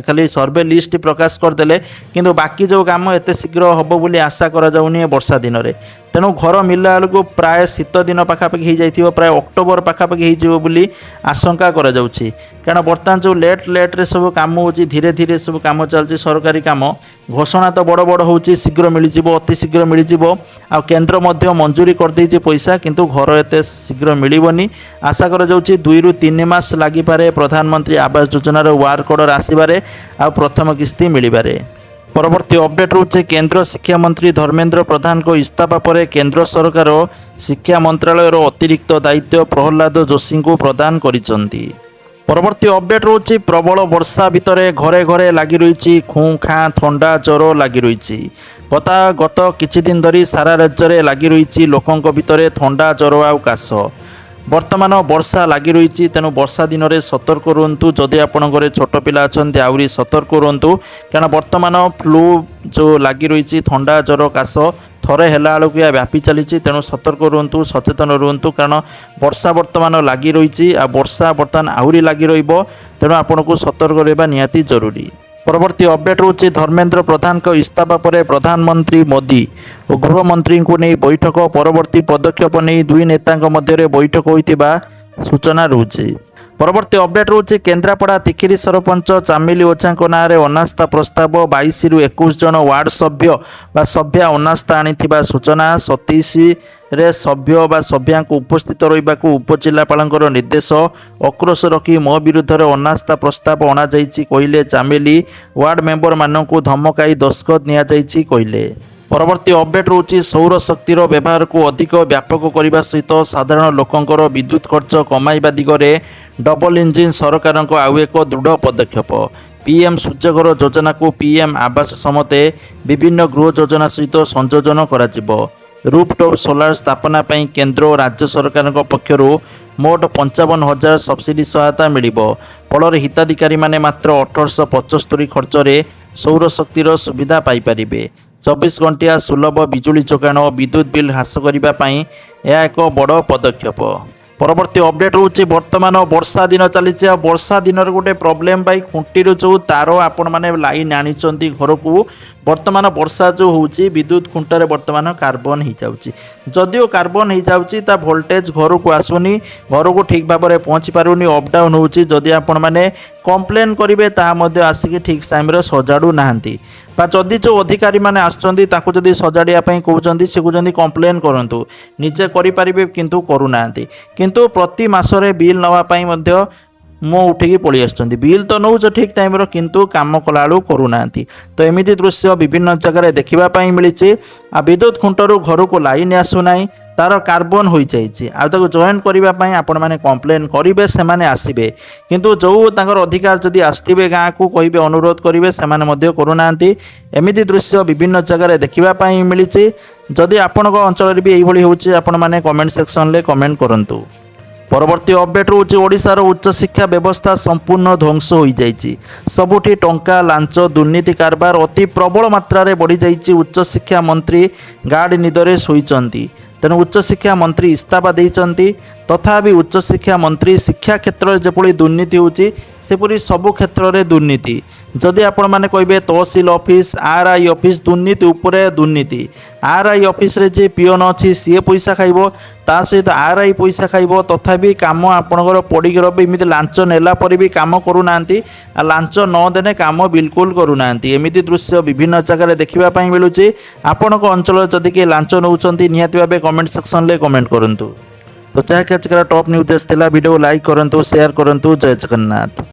ଖାଲି ସର୍ଭେ ଲିଷ୍ଟ ପ୍ରକାଶ କରିଦେଲେ କିନ୍ତୁ ବାକି ଯେଉଁ କାମ ଏତେ ଶୀଘ୍ର ହେବ ବୋଲି ଆଶା କରାଯାଉନି ଏ ବର୍ଷା ଦିନରେ। ତେଣୁ ଘର ମିଳିଲା ବେଳକୁ ପ୍ରାୟ ଶୀତ ଦିନ ପାଖାପାଖି ହେଇଯାଇଥିବ ପ୍ରାୟ ଅକ୍ଟୋବର ପାଖାପାଖି ହେଇଯିବ ବୋଲି ଆଶଙ୍କା କରାଯାଉଛି କାରଣ ବର୍ତ୍ତମାନ ଯେଉଁ ଲେଟ୍ରେ ସବୁ କାମ ହେଉଛି ଧୀରେ ଧୀରେ ସବୁ କାମ ଚାଲିଛି ସରକାରୀ କାମ ଘୋଷଣା ତ ବଡ଼ ବଡ଼ ହେଉଛି ଶୀଘ୍ର ମିଳିଯିବ ଅତି ଶୀଘ୍ର ମିଳିଯିବ ଆଉ କେନ୍ଦ୍ର ମଧ୍ୟ ମଞ୍ଜୁରୀ କରିଦେଇଛି ପଇସା କିନ୍ତୁ ଘର ଏତେ ଶୀଘ୍ର ମିଳିବନି। ଆଶା କରାଯାଉଛି 2 ରୁ 3 ମାସ ଲାଗିପାରେ ପ୍ରଧାନମନ୍ତ୍ରୀ ଆବାସ ଯୋଜନାର ୱାର୍କ ଅର୍ଡ଼ର ଆସିବାରେ ଆଉ ପ୍ରଥମ କିସ୍ତି ମିଳିବାରେ। ପରବର୍ତ୍ତୀ ଅପଡେଟ୍ ରହୁଛି କେନ୍ଦ୍ର ଶିକ୍ଷାମନ୍ତ୍ରୀ ଧର୍ମେନ୍ଦ୍ର ପ୍ରଧାନଙ୍କ ଇସ୍ତଫା ପରେ କେନ୍ଦ୍ର ସରକାର ଶିକ୍ଷା ମନ୍ତ୍ରାଳୟର ଅତିରିକ୍ତ ଦାୟିତ୍ୱ ପ୍ରହଲ୍ଲାଦ ଯୋଶୀଙ୍କୁ ପ୍ରଦାନ କରିଛନ୍ତି। ପରବର୍ତ୍ତୀ ଅପଡେଟ୍ ରହୁଛି ପ୍ରବଳ ବର୍ଷା ଭିତରେ ଘରେ ଘରେ ଲାଗି ରହିଛି ଖୁଁ ଖାଁ ଥଣ୍ଡା ଜ୍ୱର ଲାଗି ରହିଛି। ଗତ କିଛି ଦିନ ଧରି ସାରା ରାଜ୍ୟରେ ଲାଗି ରହିଛି ଲୋକଙ୍କ ଭିତରେ ଥଣ୍ଡା ଜ୍ୱର ଆଉ କାଶ। ବର୍ତ୍ତମାନ ବର୍ଷା ଲାଗି ରହିଛି ତେଣୁ ବର୍ଷା ଦିନରେ ସତର୍କ ରୁହନ୍ତୁ ଯଦି ଆପଣଙ୍କ ଘରେ ଛୋଟ ପିଲା ଅଛନ୍ତି ଆହୁରି ସତର୍କ ରୁହନ୍ତୁ କାରଣ ବର୍ତ୍ତମାନ ଫ୍ଲୁ ଯେଉଁ ଲାଗି ରହିଛି ଥଣ୍ଡା ଜ୍ୱର କାଶ ଥରେ ହେଲା ବେଳକୁ ଏହା ବ୍ୟାପି ଚାଲିଛି ତେଣୁ ସତର୍କ ରୁହନ୍ତୁ ସଚେତନ ରୁହନ୍ତୁ କାରଣ ବର୍ଷା ବର୍ତ୍ତମାନ ଲାଗି ରହିଛି ଆଉ ବର୍ଷା ବର୍ତ୍ତମାନ ଆହୁରି ଲାଗି ରହିବ ତେଣୁ ଆପଣଙ୍କୁ ସତର୍କ ରହିବା ନିହାତି ଜରୁରୀ। ପରବର୍ତ୍ତୀ ଅପଡେଟ୍ ରହୁଛି ଧର୍ମେନ୍ଦ୍ର ପ୍ରଧାନଙ୍କ ଇସ୍ତଫା ପରେ ପ୍ରଧାନମନ୍ତ୍ରୀ ମୋଦି ଓ ଗୃହମନ୍ତ୍ରୀଙ୍କୁ ନେଇ ବୈଠକ ପରବର୍ତ୍ତୀ ପଦକ୍ଷେପ ନେଇ ଦୁଇ ନେତାଙ୍କ ମଧ୍ୟରେ ବୈଠକ ହୋଇଥିବା ସୂଚନା ରହୁଛି। ପରବର୍ତ୍ତୀ ଅପଡେଟ୍ ରହୁଛି କେନ୍ଦ୍ରାପଡ଼ା ତିଖିରି ସରପଞ୍ଚ ଚାମିଲି ଓଝାଙ୍କ ନାଁରେ ଅନାସ୍ଥା ପ୍ରସ୍ତାବ 22 ରୁ 21 ଜଣ ୱାର୍ଡ ସଭ୍ୟ ବା ସଭ୍ୟା ଅନାସ୍ଥା ଆଣିଥିବା ସୂଚନା 27ରେ ସଭ୍ୟ ବା ସଭ୍ୟାଙ୍କୁ ଉପସ୍ଥିତ ରହିବାକୁ ଉପଜିଲ୍ଲାପାଳଙ୍କର ନିର୍ଦ୍ଦେଶ ଅକ୍ରୋଶ ରଖି ମୋ ବିରୁଦ୍ଧରେ ଅନାସ୍ଥା ପ୍ରସ୍ତାବ ଅଣାଯାଇଛି କହିଲେ ଚାମିଲି ୱାର୍ଡ ମେମ୍ବରମାନଙ୍କୁ ଧମକାଇ ଦସ୍ତଖତ ନିଆଯାଇଛି କହିଲେ। ପରବର୍ତ୍ତୀ ଅପଡେଟ୍ ରହୁଛି ସୌରଶକ୍ତିର ବ୍ୟବହାରକୁ ଅଧିକ ବ୍ୟାପକ କରିବା ସହିତ ସାଧାରଣ ଲୋକଙ୍କର ବିଦ୍ୟୁତ୍ ଖର୍ଚ୍ଚ କମାଇବା ଦିଗରେ ଡବଲ ଇଞ୍ଜିନ୍ ସରକାରଙ୍କ ଆଉ ଏକ ଦୃଢ଼ ପଦକ୍ଷେପ। PM ସୂର୍ଯ୍ୟଘର ଯୋଜନାକୁ PM ଆବାସ ସମେତ ବିଭିନ୍ନ ଗୃହ ଯୋଜନା ସହିତ ସଂଯୋଜନ କରାଯିବ। ରୁଫଟପ୍ ସୋଲାର ସ୍ଥାପନା ପାଇଁ କେନ୍ଦ୍ର ଓ ରାଜ୍ୟ ସରକାରଙ୍କ ପକ୍ଷରୁ ମୋଟ 55,000 ସବସିଡି ସହାୟତା ମିଳିବ। ଫଳରେ ହିତାଧିକାରୀମାନେ ମାତ୍ର 1875 ଖର୍ଚ୍ଚରେ ସୌରଶକ୍ତିର ସୁବିଧା ପାଇପାରିବେ। 24 ଘଣ୍ଟିଆ ସୁଲଭ ବିଜୁଳି ଯୋଗାଣ ଓ ବିଦ୍ୟୁତ୍ ବିଲ୍ ହ୍ରାସ କରିବା ପାଇଁ ଏହା ଏକ ବଡ଼ ପଦକ୍ଷେପ। ପରବର୍ତ୍ତୀ ଅପଡେଟ୍ ହେଉଛି ବର୍ତ୍ତମାନ ବର୍ଷା ଦିନ ଚାଲିଛି ଆଉ ବର୍ଷା ଦିନରେ ଗୋଟେ ପ୍ରୋବ୍ଲେମ୍ ଭାଇ ଖୁଣ୍ଟିରୁ ଯେଉଁ ତାର ଆପଣମାନେ ଲାଇନ୍ ଆଣିଛନ୍ତି ଘରକୁ ବର୍ତ୍ତମାନ ବର୍ଷା ଯେଉଁ ହେଉଛି ବିଦ୍ୟୁତ୍ ଖୁଣ୍ଟରେ ବର୍ତ୍ତମାନ କାର୍ବନ ହେଇଯାଉଛି ଯଦିଓ କାର୍ବନ ହେଇଯାଉଛି ତା ଭୋଲ୍ଟେଜ୍ ଘରକୁ ଆସୁନି ଘରକୁ ଠିକ୍ ଭାବରେ ପହଞ୍ଚି ପାରୁନି ଅପ୍ ଡାଉନ୍ ହେଉଛି। ଯଦି ଆପଣମାନେ କମ୍ପ୍ଲେନ୍ କରିବେ ତାହା ମଧ୍ୟ ଆସିକି ଠିକ୍ ଟାଇମ୍ରେ ସଜାଡ଼ୁ ନାହାନ୍ତି ବା ଯଦି ଯେଉଁ ଅଧିକାରୀମାନେ ଆସୁଛନ୍ତି ତାକୁ ଯଦି ସଜାଡ଼ିବା ପାଇଁ କହୁଛନ୍ତି ସେ କହୁଛନ୍ତି କମ୍ପ୍ଲେନ୍ କରନ୍ତୁ ନିଜେ କରିପାରିବେ କିନ୍ତୁ କରୁନାହାନ୍ତି। କିନ୍ତୁ ପ୍ରତି ମାସରେ ବିଲ୍ ନେବା ପାଇଁ ମଧ୍ୟ मुँह उठिकी पलि आसुଛନ୍ତି बिल तो नौच ठीक टाइम किंतु काम कला बेलू करूना तो एमती दृश्य विभिन्न जगह देखापी मिली आ विद्युत खुंटू घर को लाइन आसुना तार कार्बन हो जाइए जॉइन करने आपण मैंने कंप्लेन करेंगे से आसवे किंतु जो तांकर अधिकार जदि आसवे गाँव को कहे अनुरोध करेंगे से करूना एमती दृश्य विभिन्न जगह देखापी मिली जदि आपण अंचल भी यही होची आपण मैंने कमेंट सेक्शन में कमेंट करूँ। परवर्ती अपडेट रोचे ओडिशार उच्च शिक्षा व्यवस्था संपूर्ण ध्वंस हो जाइए सबुठी टंका लांच दुर्नीति कारबार अति प्रबल मात्रा रे बढ़ी जाइए उच्च शिक्षा मंत्री गार्ड निदरे शोइचंती तेणु उच्च शिक्षा मंत्री इस्तीफा देइचंती तथापि उच्च शिक्षा मंत्री शिक्षा क्षेत्र में जेपरी दुर्नीति होची सेपरी सबु क्षेत्र में दुर्नीति जदि आपण मैंने कहे तहसिल ऑफिस आरआई ऑफिस दुर्नीति उपरे दुर्नीति आरआई ऑफिस रे जे पिओन अच्छी सी पैसा खाइब ता सहित आरआई पैसा खाइब तथापि काम आपणकर पड़िकी रही लांच नेला पर भी काम करूना लांच नदेने काम बिल्कुल करूना एमती दृश्य विभिन्न जगह देखापी मिलूँ आपण अंचल जदि किए लांच नौकरी निहाती भाव कमेंट सेक्शन में कमेंट करूँ। तो चाहे टॉप न्यूज वीडियो लाइक करूँ शेयर करूँ। जय जगन्नाथ।